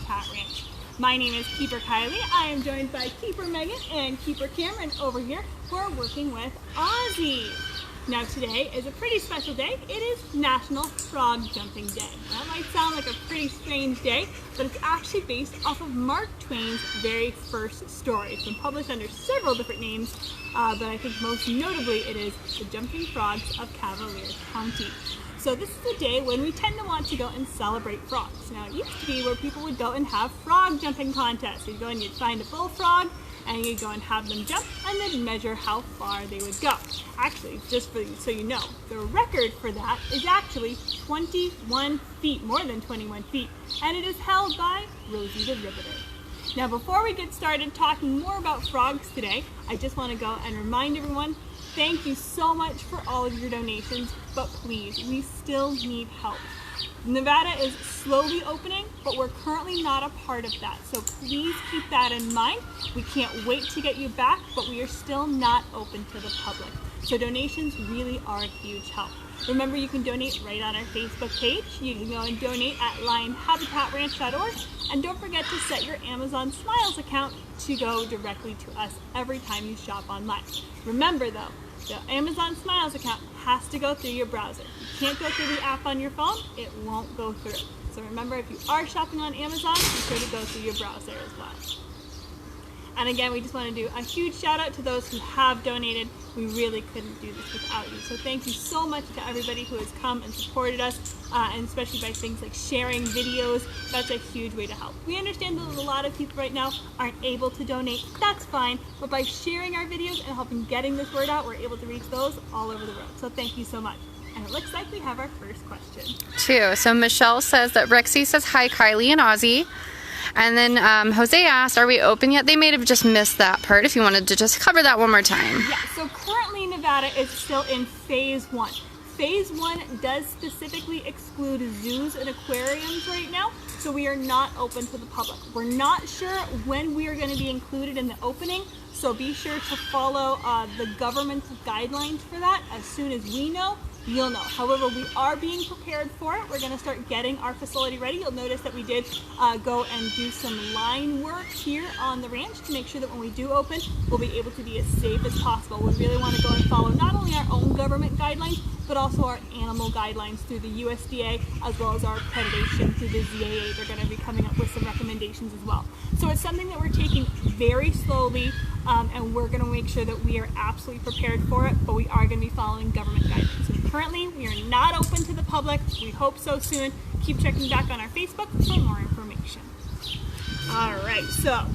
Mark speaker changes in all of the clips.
Speaker 1: Habitat Ranch. My name is Keeper Kylie. I am joined by Keeper Megan and Keeper Cameron over here who are working with Ozzy. Now today is a pretty special day. It is National Frog Jumping Day. That might sound like a pretty strange day, but it's actually based off of Mark Twain's very first story. It's been published under several different names, but I think most notably it is The Jumping Frogs of Cavalier County. So this is a day when we tend to want to go and celebrate frogs. Now it used to be where people would go and have frog jumping contests. You'd go and you'd find a bullfrog and you'd go and have them jump and then measure how far they would go. Actually, just so you know, the record for that is actually 21 feet, more than 21 feet, and it is held by Rosie the Riveter. Now before we get started talking more about frogs today, I just want to go and remind everyone, thank you so much for all of your donations, but please, we still need help. Nevada is slowly opening, but we're currently not a part of that. So please keep that in mind. We can't wait to get you back, but we are still not open to the public. So donations really are a huge help. Remember, you can donate right on our Facebook page. You can go and donate at lionhabitatranch.org. And don't forget to set your Amazon Smiles account to go directly to us every time you shop online. Remember though, the Amazon Smiles account has to go through your browser. You can't go through the app on your phone, it won't go through. So remember, if you are shopping on Amazon, be sure to go through your browser as well. And again, we just want to do a huge shout out to those who have donated. We really couldn't do this without you. So thank you so much to everybody who has come and supported us, and especially by things like sharing videos. That's a huge way to help. We understand that a lot of people right now aren't able to donate. That's fine. But by sharing our videos and helping getting this word out, we're able to reach those all over the world. So thank you so much. And it looks like we have our first question.
Speaker 2: So Michelle says that Rexy says hi, Kylie and Ozzy. And then Jose asked, are we open yet? They may have just missed that part, if you wanted to just cover that one more time.
Speaker 1: Yeah, so currently Nevada is still in phase 1. Phase 1 does specifically exclude zoos and aquariums right now, so we are not open to the public. We're not sure when we are going to be included in the opening, so be sure to follow the government's guidelines for that. As soon as we know, you'll know. However, we are being prepared for it. We're going to start getting our facility ready. You'll notice that we did go and do some line work here on the ranch to make sure that when we do open, we'll be able to be as safe as possible. We really want to go and follow not only our own government guidelines, but also our animal guidelines through the USDA, as well as our accreditation through the ZAA. They're going to be coming up with some recommendations as well. So it's something that we're taking very slowly, and we're going to make sure that we are absolutely prepared for it, but we are going to be following government guidelines. So currently, we are not open to the public. We hope so soon. Keep checking back on our Facebook for more information. All right, so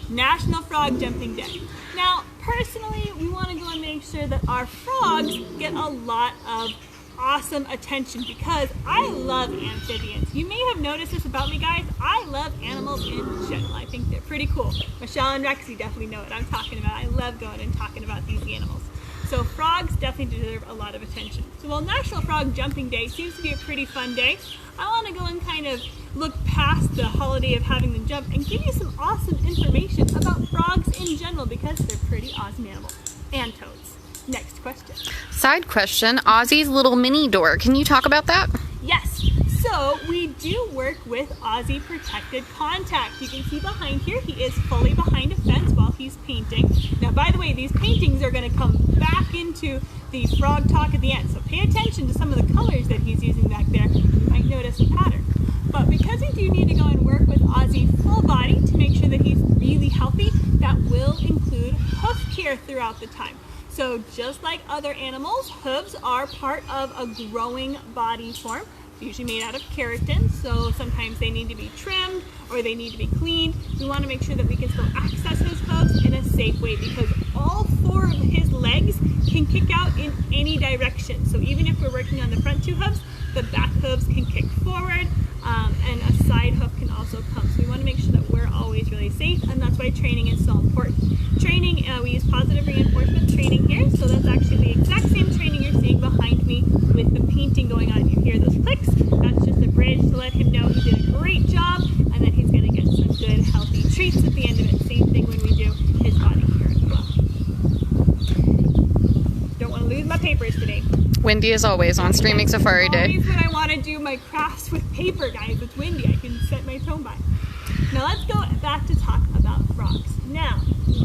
Speaker 1: National Frog Jumping Day. Now, personally, we want to go and make sure that our frogs get a lot of awesome attention because I love amphibians. You may have noticed this about me, guys. I love animals in general. I think they're pretty cool. Michelle and Rexy definitely know what I'm talking about. I love going and talking about these animals. So frogs definitely deserve a lot of attention. So while National Frog Jumping Day seems to be a pretty fun day, I want to go and kind of look past the holiday of having them jump and give you some awesome information about frogs in general because they're pretty awesome animals. And toads. Next question.
Speaker 2: Side question, Ozzy's little mini door. Can you talk about that?
Speaker 1: Yes. So we do work with Ozzy Protected Contact. You can see behind here, he is fully behind a fence while he's painting. Now, by the way, these paintings are going to come back into the frog talk at the end. So pay attention to some of the colors that he's using back there. You might notice a pattern. But because we do need to go and work with Ozzy full body to make sure that he's really healthy, that will include hoof care throughout the time. So just like other animals, hooves are part of a growing body form, usually made out of keratin, so sometimes they need to be trimmed or they need to be cleaned. We want to make sure that we can still access his hooves in a safe way because all 4 of his legs can kick out in any direction. So even if we're working on the front 2 hooves, the back hooves can kick forward, and a side hoof can also come. So we want to make sure that we're always really safe, and that's why training is so important. Training, we use positive reinforcement training here, so that's actually the exact same training you're seeing behind me with the painting going on. You hear those clicks? That's just a bridge to let him know he did a great job, and that he's going to get some good, healthy treats at the end of it. Same thing when we do his body here as well. Don't want to lose my papers today.
Speaker 2: Windy as always on Streaming Safari Day.
Speaker 1: Always when I want to do my crafts with paper, guys. It's windy. I can set my tone by. Now let's go back to talk about frogs. Now,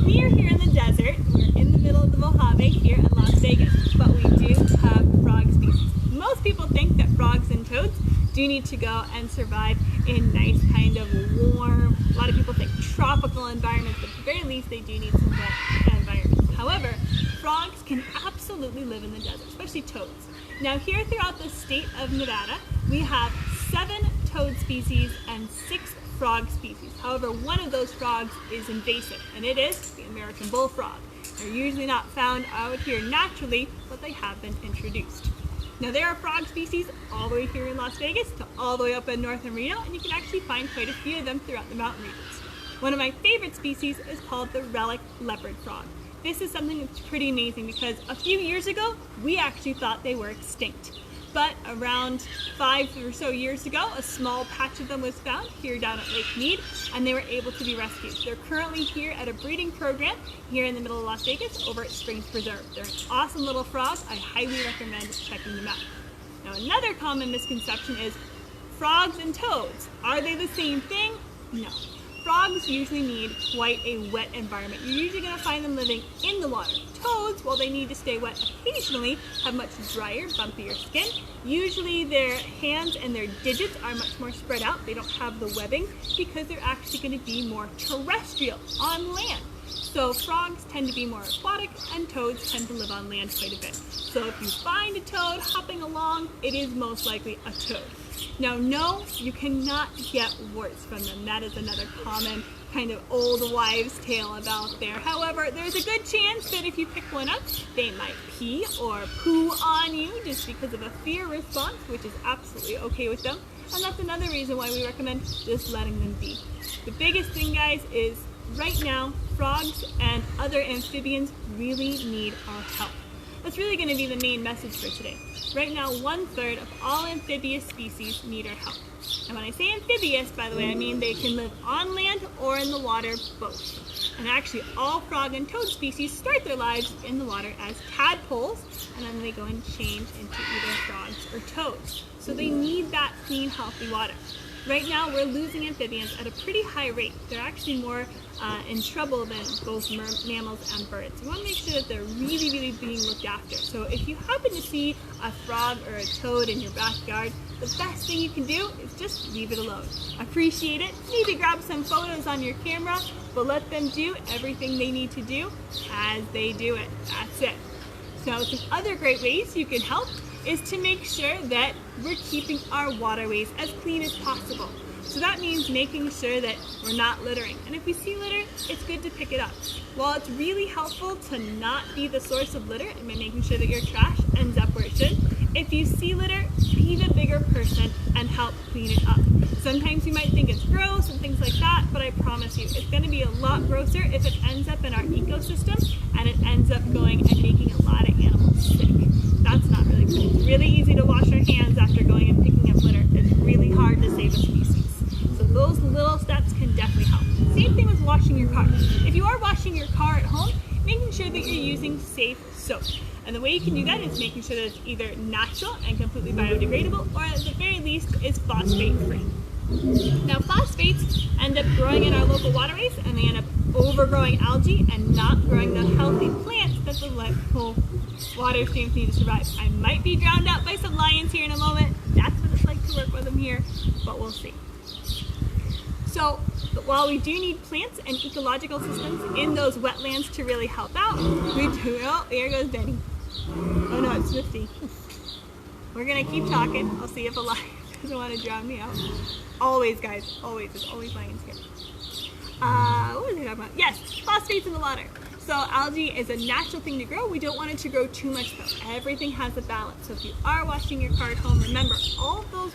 Speaker 1: we are here in the desert. We're in the middle of the Mojave here in Las Vegas, but we do have frog species. Most people think that frogs and toads do need to go and survive in nice kind of warm, a lot of people think tropical environments, but at the very least they do need some wet environments. However, frogs can absolutely live in the desert, especially toads. Now here throughout the state of Nevada, we have 7 toad species and 6 frog species. However, one of those frogs is invasive, and it is the American bullfrog. They're usually not found out here naturally, but they have been introduced. Now there are frog species all the way here in Las Vegas to all the way up in northern Reno, and you can actually find quite a few of them throughout the mountain regions. One of my favorite species is called the relic leopard frog. This is something that's pretty amazing because a few years ago, we actually thought they were extinct. But around 5 or so years ago, a small patch of them was found here down at Lake Mead, and they were able to be rescued. They're currently here at a breeding program here in the middle of Las Vegas over at Springs Preserve. They're an awesome little frog. I highly recommend checking them out. Now another common misconception is frogs and toads. Are they the same thing? No. Frogs usually need quite a wet environment. You're usually going to find them living in the water. Toads, while they need to stay wet occasionally, have much drier, bumpier skin. Usually their hands and their digits are much more spread out. They don't have the webbing because they're actually going to be more terrestrial, on land. So frogs tend to be more aquatic and toads tend to live on land quite a bit. So if you find a toad hopping along, it is most likely a toad. Now, no, you cannot get warts from them. That is another common kind of old wives' tale about there. However, there's a good chance that if you pick one up, they might pee or poo on you just because of a fear response, which is absolutely okay with them. And that's another reason why we recommend just letting them be. The biggest thing, guys, is right now, frogs and other amphibians really need our help. That's really going to be the main message for today. Right now, 1/3 of all amphibious species need our help. And when I say amphibious, by the way, I mean they can live on land or in the water, both. And actually, all frog and toad species start their lives in the water as tadpoles, and then they go and change into either frogs or toads. So they need that clean, healthy water. Right now, we're losing amphibians at a pretty high rate. They're actually more in trouble than both mammals and birds. You want to make sure that they're really, really being looked after. So if you happen to see a frog or a toad in your backyard, the best thing you can do is just leave it alone. Appreciate it. Maybe grab some photos on your camera, but let them do everything they need to do as they do it. That's it. So some other great ways you can help is to make sure that we're keeping our waterways as clean as possible. So that means making sure that we're not littering. And if we see litter, it's good to pick it up. While it's really helpful to not be the source of litter and by making sure that your trash ends up where it should, if you see litter, be the bigger person and help clean it up. Sometimes you might think it's gross and things like that, but I promise you, it's going to be a lot grosser if it ends up in our ecosystem and it ends up going and making a lot of animals sick. That's not really good. It's really easy to wash our hands after going and picking up litter. It's really hard to save a species. So those little steps can definitely help. Same thing with washing your car. If you are washing your car at home, making sure that you're using safe soap. And the way you can do that is making sure that it's either natural and completely biodegradable, or at the very least is phosphate free. Now phosphates end up growing in our local waterways and they end up overgrowing algae and not growing the healthy plants that the local water streams need to survive. I might be drowned out by some lions here in a moment. That's what it's like to work with them here, but we'll see. So while we do need plants and ecological systems in those wetlands to really help out, we do, oh, there goes Benny. Oh no, it's Swifty. We're gonna keep talking. I'll see if a lion doesn't want to drown me out. Always, guys, always. There's always lions here. What was I talking about? Yes, phosphates in the water. So algae is a natural thing to grow. We don't want it to grow too much though. Everything has a balance. So if you are washing your car at home, remember all of those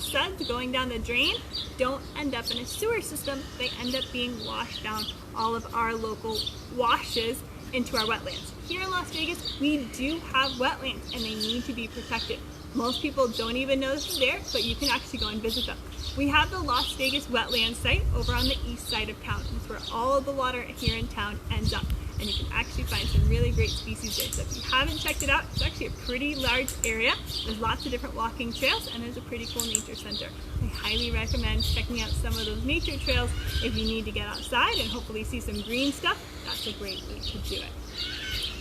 Speaker 1: suds going down the drain don't end up in a sewer system. They end up being washed down all of our local washes into our wetlands. Here in Las Vegas, we do have wetlands and they need to be protected. Most people don't even know this is there, but you can actually go and visit them. We have the Las Vegas wetland site over on the east side of town. It's where all of the water here in town ends up. and you can actually find some really great species there. So if you haven't checked it out, it's actually a pretty large area. There's lots of different walking trails, and there's a pretty cool nature center. I highly recommend checking out some of those nature trails if you need to get outside and hopefully see some green stuff. That's a great way to do it.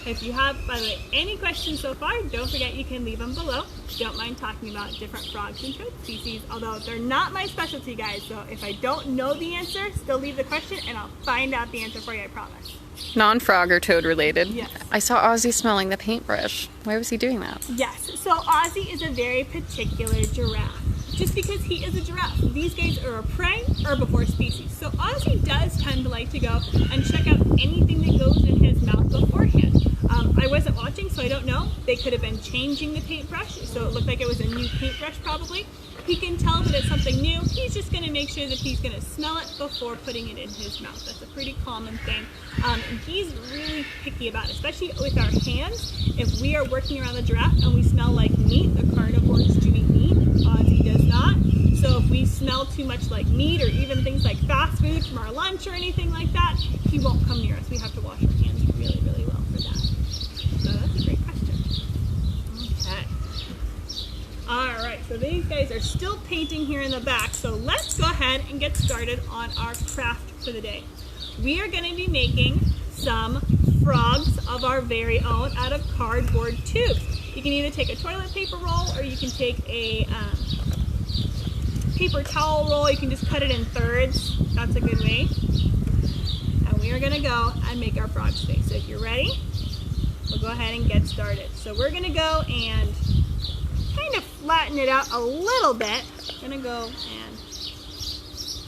Speaker 1: If you have, by the way, any questions so far, don't forget you can leave them below. Don't mind talking about different frogs and toad species, although they're not my specialty, guys. So if I don't know the answer, still leave the question and I'll find out the answer for you, I promise.
Speaker 2: Non-frog or toad related.
Speaker 1: Yes.
Speaker 2: I saw Ozzy smelling the paintbrush. Why was he doing that?
Speaker 1: Yes, so Ozzy is a very particular giraffe. Just because he is a giraffe, these guys are a prey herbivore species. So Ozzy does tend to like to go and check out anything that goes in his mouth beforehand. I wasn't watching, so I don't know. They could have been changing the paintbrush, so it looked like it was a new paintbrush probably. He can tell that it's something new. He's just going to make sure that he's going to smell it before putting it in his mouth. That's a pretty common thing. And he's really picky about it, especially with our hands. If we are working around the giraffe and we smell like meat, the carnivores do eat meat. Ozzy does not. So if we smell too much like meat or even things like fast food from our lunch or anything like that, he won't come near us. We have to wash our hands really, really well for that. So that's a great question. Okay. Alright, so these guys are still painting here in the back, so let's go ahead and get started on our craft for the day. We are going to be making some frogs of our very own out of cardboard tubes. You can either take a toilet paper roll or you can take a paper towel roll. You can just cut it in thirds. That's a good way. And we are going to go and make our frog's face. So if you're ready, we'll go ahead and get started. So we're going to go and kind of flatten it out a little bit. I'm going to go and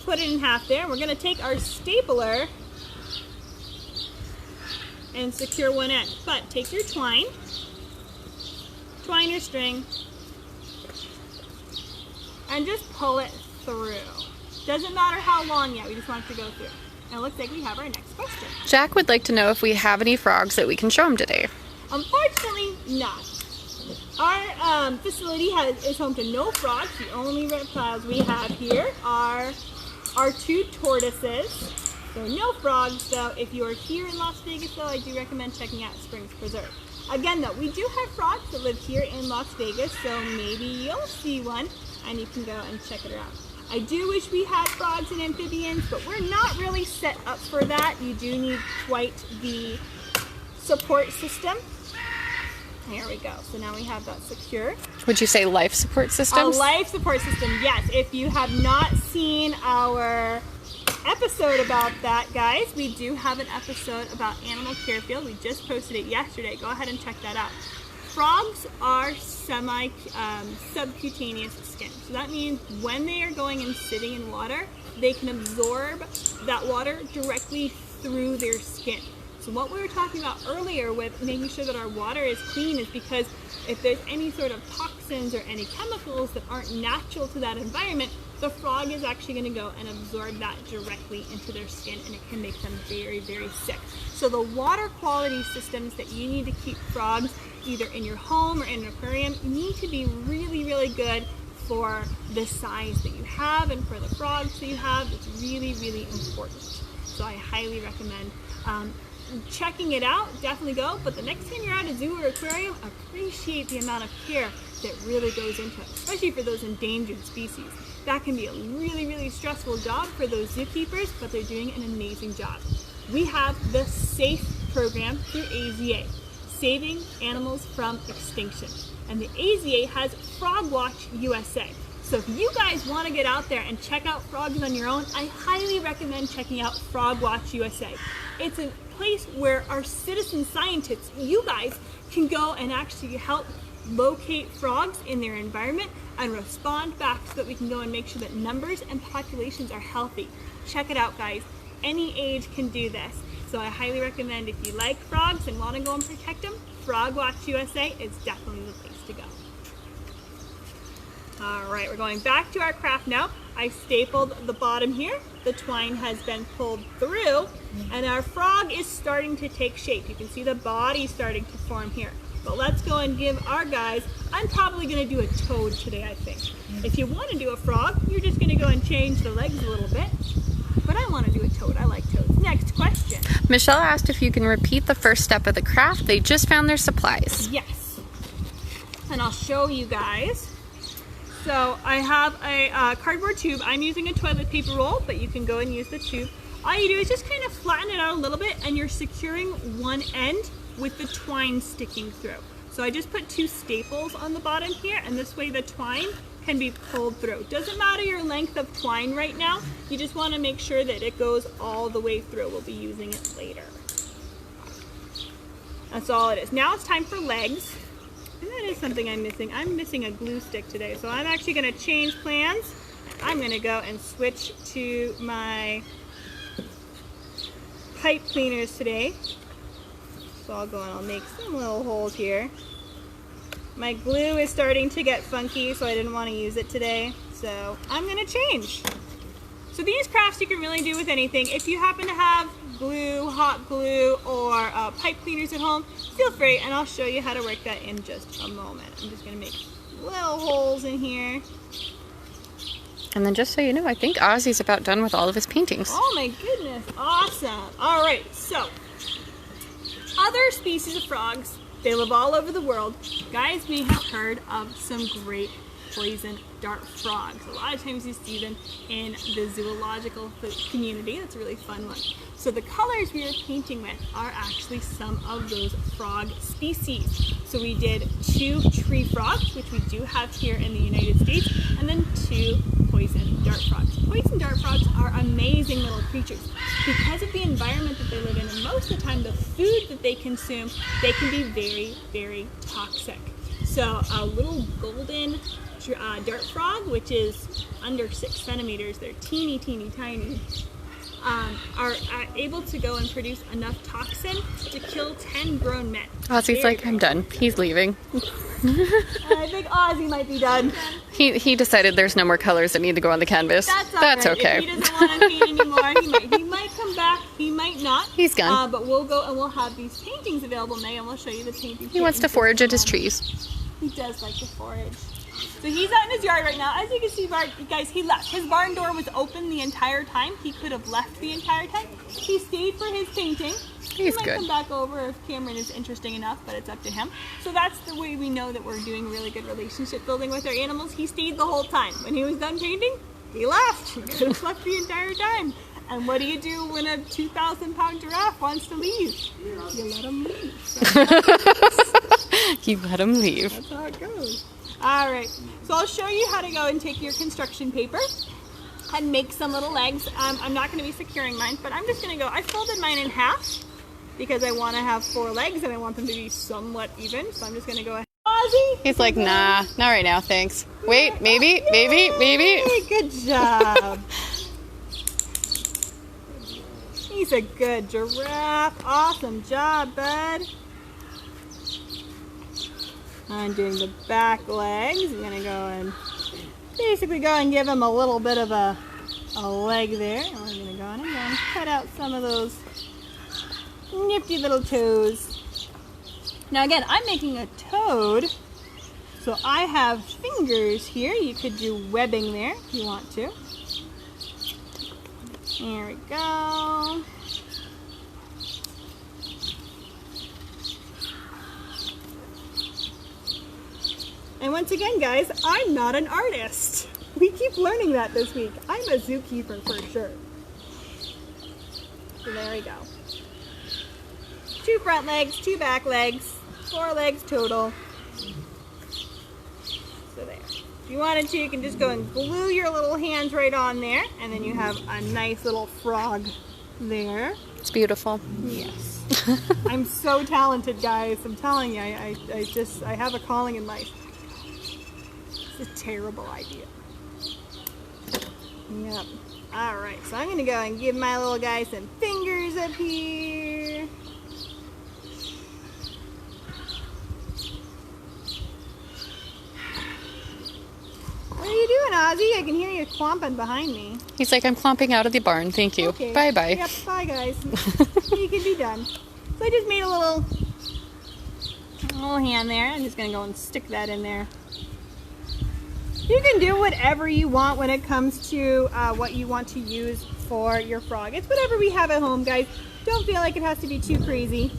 Speaker 1: put it in half there. We're going to take our stapler and secure one end. But take your twine your string, and just pull it through. Doesn't matter how long yet, we just want it to go through. And it looks like we have our next question.
Speaker 2: Jack would like to know if we have any frogs that we can show him today.
Speaker 1: Unfortunately, not. Our facility is home to no frogs. The only reptiles we have here are our two tortoises. So no frogs, so if you are here in Las Vegas, though, I do recommend checking out Springs Preserve. Again, though, we do have frogs that live here in Las Vegas, so maybe you'll see one and you can go and check it out. I do wish we had frogs and amphibians, but we're not really set up for that. You do need quite the support system. There we go. So now we have that secure.
Speaker 2: Would you say life support systems?
Speaker 1: A life support system, yes. If you have not seen our episode about that, guys, we do have an episode about Animal Care Field. We just posted it yesterday. Go ahead and check that out. Frogs are subcutaneous skin. So that means when they are going and sitting in water, they can absorb that water directly through their skin. So what we were talking about earlier with making sure that our water is clean is because if there's any sort of toxins or any chemicals that aren't natural to that environment, the frog is actually going to go and absorb that directly into their skin, and it can make them very, very sick. So the water quality systems that you need to keep frogs either in your home or in an aquarium need to be really, really good for the size that you have and for the frogs that you have. It's really, really important. So I highly recommend checking it out. Definitely go, but the next time you're at a zoo or aquarium, appreciate the amount of care that really goes into it, especially for those endangered species. That can be a really, really stressful job for those zookeepers, but they're doing an amazing job. We have the SAFE program through AZA, Saving Animals from Extinction. And the AZA has Frog Watch USA. So if you guys want to get out there and check out frogs on your own, I highly recommend checking out Frog Watch USA. It's a place where our citizen scientists, you guys, can go and actually help locate frogs in their environment and respond back so that we can go and make sure that numbers and populations are healthy. Check it out, guys. Any age can do this. So I highly recommend, if you like frogs and want to go and protect them, Frog Watch USA is definitely the place to go. Alright, we're going back to our craft now. I stapled the bottom here. The twine has been pulled through, and our frog is starting to take shape. You can see the body starting to form here. But let's go and give our guys, I'm probably going to do a toad today, I think. If you want to do a frog, you're just going to go and change the legs a little bit. but I want to do a toad. I like toads. Next question.
Speaker 2: Michelle asked if you can repeat the first step of the craft. They just found their supplies.
Speaker 1: Yes. And I'll show you guys. So I have a cardboard tube. I'm using a toilet paper roll, but you can go and use the tube. All you do is just kind of flatten it out a little bit, and you're securing one end with the twine sticking through. So I just put 2 staples on the bottom here, and this way the twine can be pulled through. Doesn't matter your length of twine right now. You just want to make sure that it goes all the way through. We'll be using it later. That's all it is. Now it's time for legs. And that is something I'm missing. I'm missing a glue stick today. So I'm actually going to change plans. I'm going to go and switch to my pipe cleaners today. So I'll go and I'll make some little holes here. My glue is starting to get funky, so I didn't want to use it today. So I'm going to change. So these crafts you can really do with anything. If you happen to have glue, hot glue, or pipe cleaners at home, feel free, and I'll show you how to work that in just a moment. I'm just going to make little holes in here.
Speaker 2: And then just so you know, I think Ozzy's about done with all of his paintings.
Speaker 1: Oh my goodness, awesome. All right, so other species of frogs, they live all over the world. Guys may have heard of some great poison dart frogs. A lot of times you see them in the zoological community. That's a really fun one. So the colors we are painting with are actually some of those frog species. So we did 2 tree frogs, which we do have here in the United States, and then 2 poison dart frogs. Poison dart frogs are amazing little creatures because of the environment that they live in, and most of the time the food that they consume, they can be very, very toxic. So a little golden dart frog, which is under 6 centimeters, they're teeny, teeny, tiny, are able to go and produce enough toxin to kill 10 grown men.
Speaker 2: Ozzy's like, I'm done. He's leaving.
Speaker 1: I think Ozzy might be done.
Speaker 2: He decided there's no more colors that need to go on the canvas.
Speaker 1: That's
Speaker 2: right. Okay.
Speaker 1: If he doesn't want to paint anymore, he might come back. He might not.
Speaker 2: He's gone.
Speaker 1: But we'll go and we'll have these paintings available, Megan. We'll show you the paintings.
Speaker 2: He wants to forage at his trees.
Speaker 1: He does like to forage. So he's out in his yard right now. As you can see, guys, he left. His barn door was open the entire time. He could have left the entire time. He stayed for his painting. He might come back over if Cameron is interesting enough, but it's up to him. So that's the way we know that we're doing really good relationship building with our animals. He stayed the whole time. When he was done painting, he left. He could have left the entire time. And what do you do when a 2,000-pound giraffe wants to leave? You let him leave.
Speaker 2: You let him leave.
Speaker 1: That's how it goes. All right, so I'll show you how to go and take your construction paper and make some little legs. I'm not going to be securing mine, but I'm just going to go, I folded mine in half because I want to have 4 legs and I want them to be somewhat even, so I'm just going to go ahead. Ozzy?
Speaker 2: He's like, nah, not right now, thanks. Wait, maybe.
Speaker 1: Good job. He's a good giraffe. Awesome job, bud. I'm doing the back legs. I'm going to go and basically go and give him a little bit of a leg there. I'm going to go on and cut out some of those nifty little toes. Now again, I'm making a toad, so I have fingers here. You could do webbing there if you want to. There we go. And once again, guys, I'm not an artist. We keep learning that this week. I'm a zookeeper for sure. So there we go. 2 front legs, 2 back legs, 4 legs total. So there. If you wanted to, you can just go and glue your little hands right on there, and then you have a nice little frog there.
Speaker 2: It's beautiful.
Speaker 1: Yes. I'm so talented, guys. I'm telling you, I have a calling in life. It's a terrible idea. Yep. Alright, so I'm going to go and give my little guy some fingers up here. What are you doing, Ozzy? I can hear you clomping behind me.
Speaker 2: He's like, I'm clomping out of the barn. Thank you.
Speaker 1: Okay.
Speaker 2: Bye-bye.
Speaker 1: Yep, bye, guys. You can be done. So I just made a little hand there. I'm just going to go and stick that in there. You can do whatever you want when it comes to what you want to use for your frog. It's whatever we have at home, guys. Don't feel like it has to be too crazy.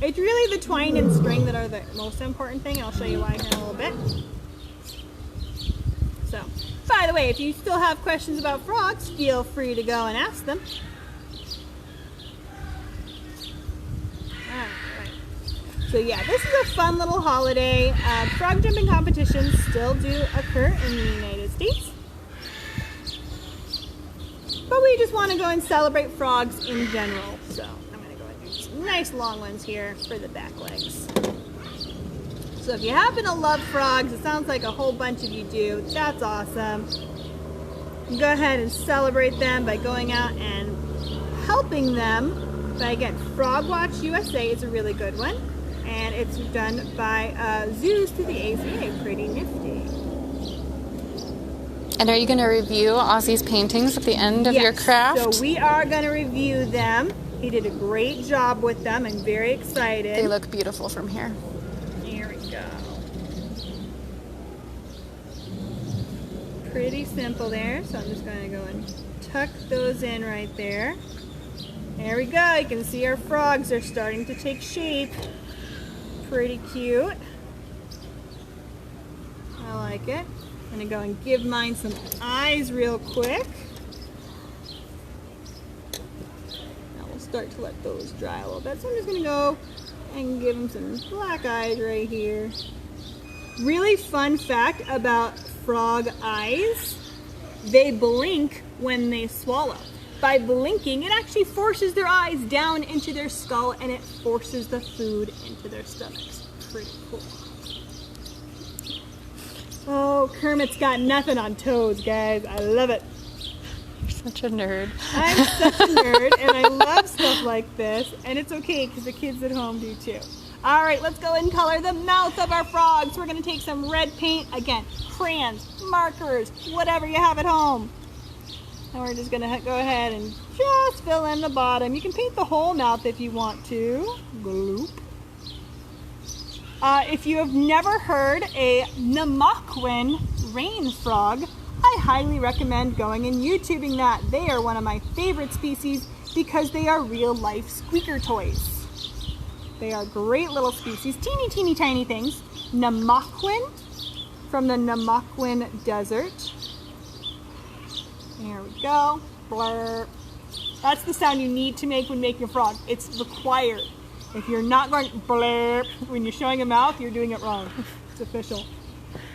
Speaker 1: It's really the twine and string that are the most important thing. I'll show you why here in a little bit. So, by the way, if you still have questions about frogs, feel free to go and ask them. So yeah, this is a fun little holiday. Frog jumping competitions still do occur in the United States. But we just want to go and celebrate frogs in general. So I'm going to go and do some nice long ones here for the back legs. So if you happen to love frogs, it sounds like a whole bunch of you do, that's awesome. Go ahead and celebrate them by going out and helping them. But again, Frog Watch USA is a really good one. And it's done by Zoos through the ACA. Pretty nifty.
Speaker 2: And are you going to review Ozzy's paintings at the end of your craft?
Speaker 1: So we are going to review them. He did a great job with them. I'm very excited.
Speaker 2: They look beautiful from here.
Speaker 1: Here we go. Pretty simple there. So I'm just going to go and tuck those in right there. There we go. You can see our frogs are starting to take shape. Pretty cute. I like it. I'm gonna go and give mine some eyes real quick. Now we'll start to let those dry a little bit. So I'm just gonna go and give them some black eyes right here. Really fun fact about frog eyes, they blink when they swallow. By blinking, it actually forces their eyes down into their skull and it forces the food into their stomachs. Pretty cool. Oh, Kermit's got nothing on toes, guys. I love it.
Speaker 2: You're such a nerd.
Speaker 1: I'm such a nerd and I love stuff like this. And it's okay because the kids at home do too. All right, let's go and color the mouth of our frogs. We're going to take some red paint. Again, crayons, markers, whatever you have at home. And we're just gonna go ahead and just fill in the bottom. You can paint the whole mouth if you want to. Gloop. If you have never heard a Namaquin rain frog, I highly recommend going and YouTubing that. They are one of my favorite species because they are real life squeaker toys. They are great little species, teeny, teeny, tiny things. Namaquin from the Namaquin Desert. There we go. Blurp. That's the sound you need to make when making a frog. It's required. If you're not going blurp when you're showing a mouth, you're doing it wrong. It's official.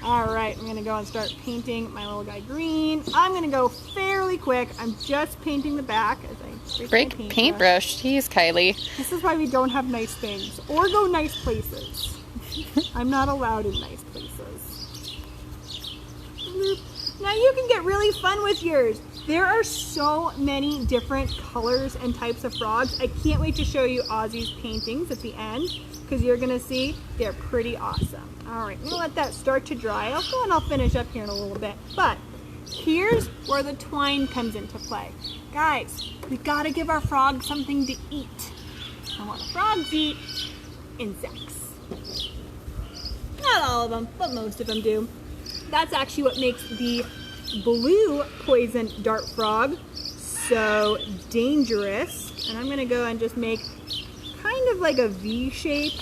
Speaker 1: All right, I'm gonna go and start painting my little guy green. I'm gonna go fairly quick. I'm just painting the back as I
Speaker 2: break paintbrush. Jeez, Kylie.
Speaker 1: This is why we don't have nice things or go nice places. I'm not allowed in nice places. Bloop. Now you can get really fun with yours. There are so many different colors and types of frogs. I can't wait to show you Ozzy's paintings at the end because you're gonna see they're pretty awesome. All right, I'm gonna let that start to dry. I'll go and I'll finish up here in a little bit. But here's where the twine comes into play. Guys, we gotta give our frogs something to eat. And what do frogs eat? Insects. Not all of them, but most of them do. That's actually what makes the blue poison dart frog so dangerous. And I'm gonna go and just make kind of like a V shape.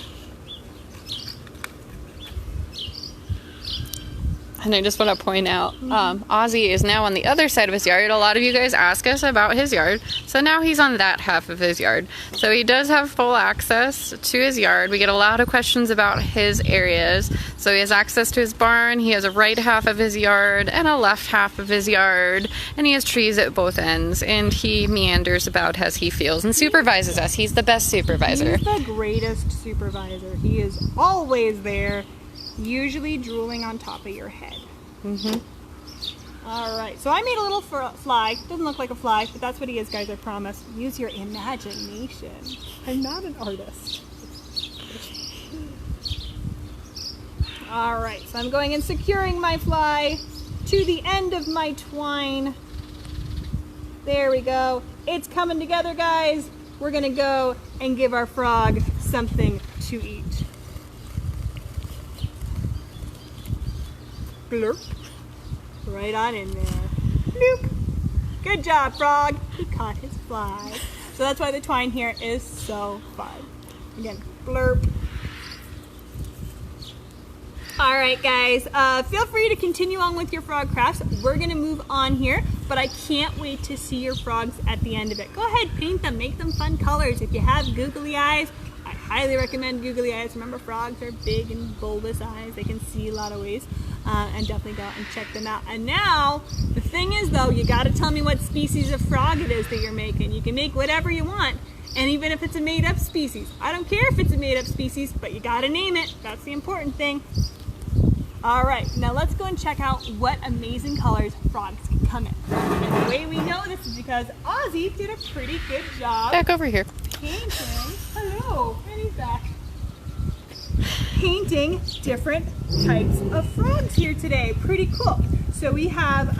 Speaker 2: And I just want to point out, Ozzy is now on the other side of his yard. A lot of you guys ask us about his yard. So now he's on that half of his yard. So he does have full access to his yard. We get a lot of questions about his areas. So he has access to his barn. He has a right half of his yard and a left half of his yard. And he has trees at both ends. And he meanders about as he feels and supervises us. He's the best supervisor.
Speaker 1: He's the greatest supervisor. He is always there. Usually drooling on top of your head. All right, so I made a little fly. Doesn't look like a fly, but that's what he is, guys, I promise. Use your imagination. I'm not an artist. All right, so I'm going and securing my fly to the end of my twine. There we go. It's coming together, guys. We're gonna go and give our frog something to eat. blurp, right on in there. Bloop. Good job, frog. He caught his fly. So that's why the twine here is so fun. Again, blurp. All right, guys, feel free to continue on with your frog crafts. We're gonna move on here, but I can't wait to see your frogs at the end of it. Go ahead, paint them, make them fun colors. If you have googly eyes, I highly recommend googly eyes. Remember, frogs are big and bulbous eyes. They can see a lot of ways, and definitely go out and check them out. And now, the thing is though, you gotta tell me what species of frog it is that you're making. You can make whatever you want, and even if it's a made-up species. I don't care if it's a made-up species, but you gotta name it. That's the important thing. All right, now let's go and check out what amazing colors frogs can come in. And the way we know this is because Ozzy did a pretty good job
Speaker 2: Back over here.
Speaker 1: painting. Hello, and he's back. Painting different types of frogs here today. Pretty cool. So we have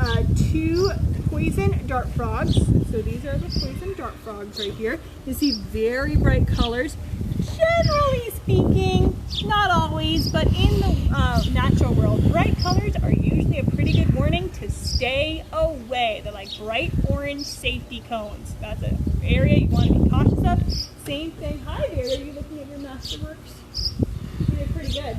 Speaker 1: 2 poison dart frogs. So these are the poison dart frogs right here. You see very bright colors. Generally speaking, not always, but in the natural world, bright colors are usually a pretty good warning to stay away. They're like bright orange safety cones. That's an area you want to be cautious of. Same thing. Hi there, are you looking at your Masterworks? You did pretty good.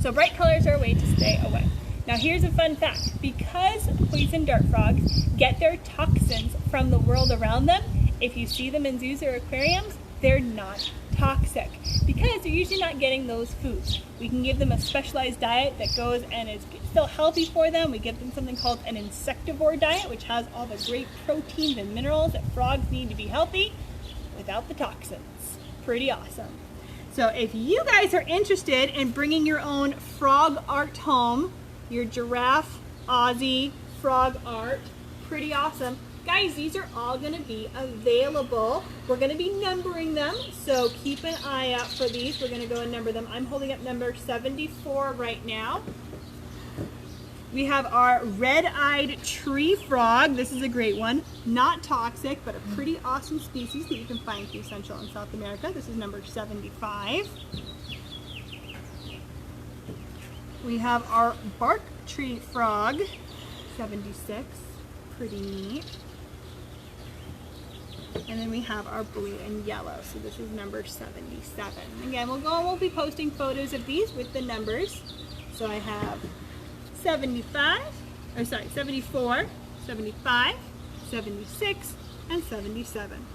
Speaker 1: So bright colors are a way to stay away. Now here's a fun fact. Because poison dart frogs get their toxins from the world around them, if you see them in zoos or aquariums, they're not toxic because they're usually not getting those foods. We can give them a specialized diet that goes and is still healthy for them. We give them something called an insectivore diet, which has all the great proteins and minerals that frogs need to be healthy without the toxins. Pretty awesome. So if you guys are interested in bringing your own frog art home, your giraffe, Ozzy, frog art, pretty awesome. Guys, these are all going to be available. We're going to be numbering them, so keep an eye out for these. We're going to go and number them. I'm holding up number 74 right now. We have our red-eyed tree frog. This is a great one. Not toxic, but a pretty awesome species that you can find through Central and South America. This is number 75. We have our bark tree frog, 76. Pretty neat. And then we have our blue and yellow. So this is number 77. Again, we'll be posting photos of these with the numbers. So I have 74, 75, 76, and 77.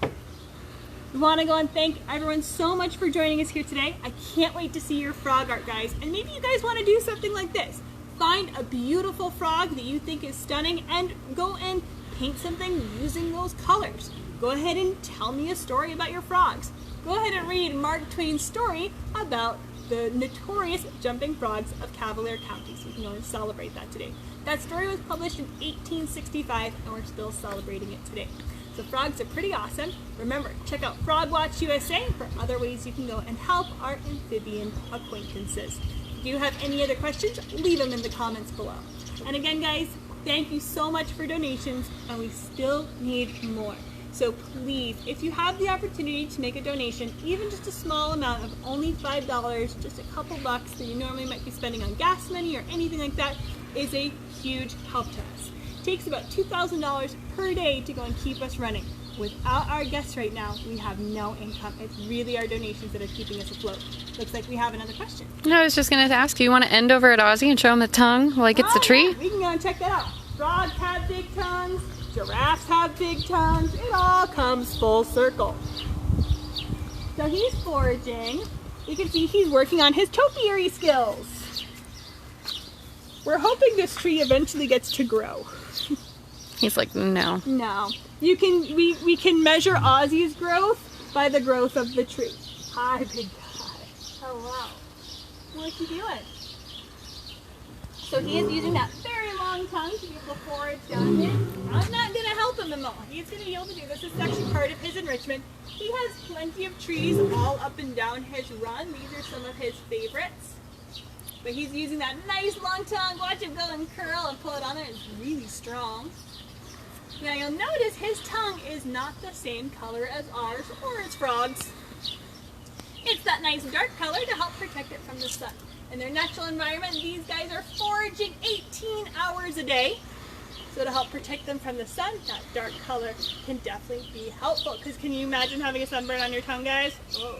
Speaker 1: We want to go and thank everyone so much for joining us here today. I can't wait to see your frog art, guys. And maybe you guys want to do something like this. Find a beautiful frog that you think is stunning and go and paint something using those colors. Go ahead and tell me a story about your frogs. Go ahead and read Mark Twain's story about the notorious jumping frogs of Cavalier County. So we can go and celebrate that today. That story was published in 1865 and we're still celebrating it today. So frogs are pretty awesome. Remember, check out Frog Watch USA for other ways you can go and help our amphibian acquaintances. If you have any other questions, leave them in the comments below. And again, guys, thank you so much for donations, and we still need more. So please, if you have the opportunity to make a donation, even just a small amount of only $5, just a couple bucks that you normally might be spending on gas money or anything like that, is a huge help to us. It takes about $2,000 per day to go and keep us running. Without our guests right now, we have no income. It's really our donations that are keeping us afloat. Looks like we have another question.
Speaker 2: No, I was just going to ask you want to end over at Ozzy and show him the tongue like it's a tree?
Speaker 1: Yeah, we can go and check that out. Frogs have big tongues. Giraffes have big tongues. It all comes full circle. So he's foraging. You can see he's working on his topiary skills. We're hoping this tree eventually gets to grow.
Speaker 2: He's like, no.
Speaker 1: No. We can measure Ozzy's growth by the growth of the tree. Hi, big guy. Hello. What's he doing? So he is using that very long tongue to be able to forage down here. I'm not going to help him at all. He's going to be able to do this. This is actually part of his enrichment. He has plenty of trees all up and down his run. These are some of his favorites. But he's using that nice long tongue. Watch him go and curl and pull it on there. It's really strong. Now you'll notice his tongue is not the same color as ours or as frogs. It's that nice dark color to help protect it from the sun. in their natural environment, these guys are foraging 18 hours a day. So to help protect them from the sun, that dark color can definitely be helpful. Because can you imagine having a sunburn on your tongue, guys? Oh,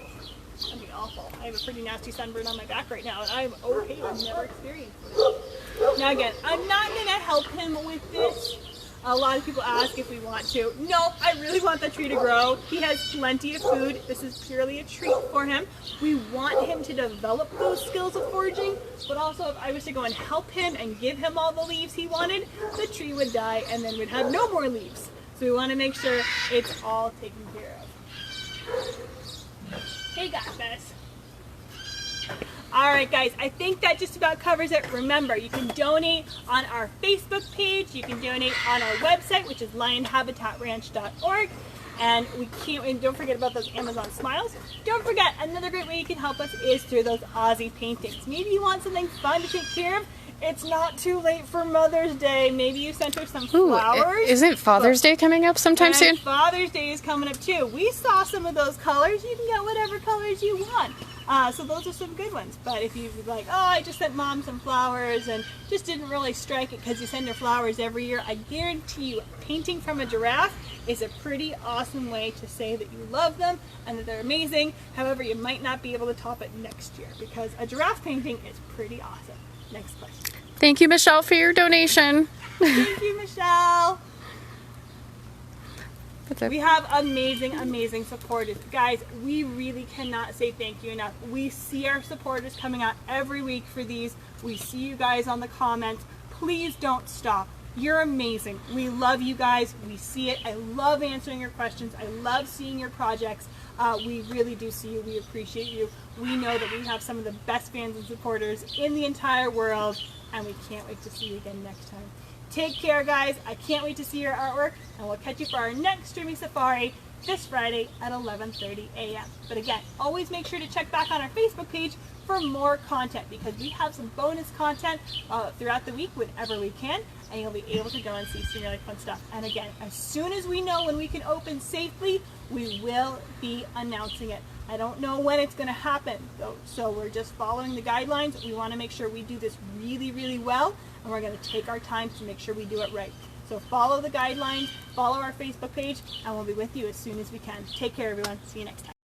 Speaker 1: that'd be awful. I have a pretty nasty sunburn on my back right now, and I'm okay. I've never experienced it. Now again, I'm not going to help him with this. A lot of people ask if we want to. No, I really want the tree to grow. He has plenty of food. This is purely a treat for him. We want him to develop those skills of foraging, but also if I was to go and help him and give him all the leaves he wanted, the tree would die and then we'd have no more leaves. So we want to make sure it's all taken care of. Hey, got this. Alright guys, I think that just about covers it. Remember, you can donate on our Facebook page, you can donate on our website, which is lionhabitatraNch.org, and don't forget about those Amazon Smiles. Don't forget, another great way you can help us is through those Aussie paintings. Maybe you want something fun to take care of. It's not too late for Mother's Day. Maybe you sent her some flowers.
Speaker 2: Isn't Father's Day coming up sometime soon?
Speaker 1: Father's Day is coming up too. We saw some of those colors. You can get whatever colors you want. So those are some good ones. But if you're like, oh, I just sent Mom some flowers and just didn't really strike it because you send her flowers every year, I guarantee you painting from a giraffe is a pretty awesome way to say that you love them and that they're amazing. However, you might not be able to top it next year because a giraffe painting is pretty awesome. Next question.
Speaker 2: Thank you, Michelle, for your donation.
Speaker 1: Thank you, Michelle. We have amazing, amazing supporters. Guys, we really cannot say thank you enough. We see our supporters coming out every week for these. We see you guys on the comments. Please don't stop. You're amazing. We love you guys. We see it. I love answering your questions. I love seeing your projects. We really do see you. We appreciate you. We know that we have some of the best fans and supporters in the entire world, and we can't wait to see you again next time. Take care, guys. I can't wait to see your artwork, and we'll catch you for our next streaming safari this Friday at 11:30 a.m. But again, always make sure to check back on our Facebook page for more content because we have some bonus content throughout the week whenever we can, and you'll be able to go and see some really fun stuff. And again, as soon as we know when we can open safely, we will be announcing it. I don't know when it's going to happen, though, so we're just following the guidelines. We want to make sure we do this really, really well, and we're going to take our time to make sure we do it right. So follow the guidelines, follow our Facebook page, and we'll be with you as soon as we can. Take care, everyone. See you next time.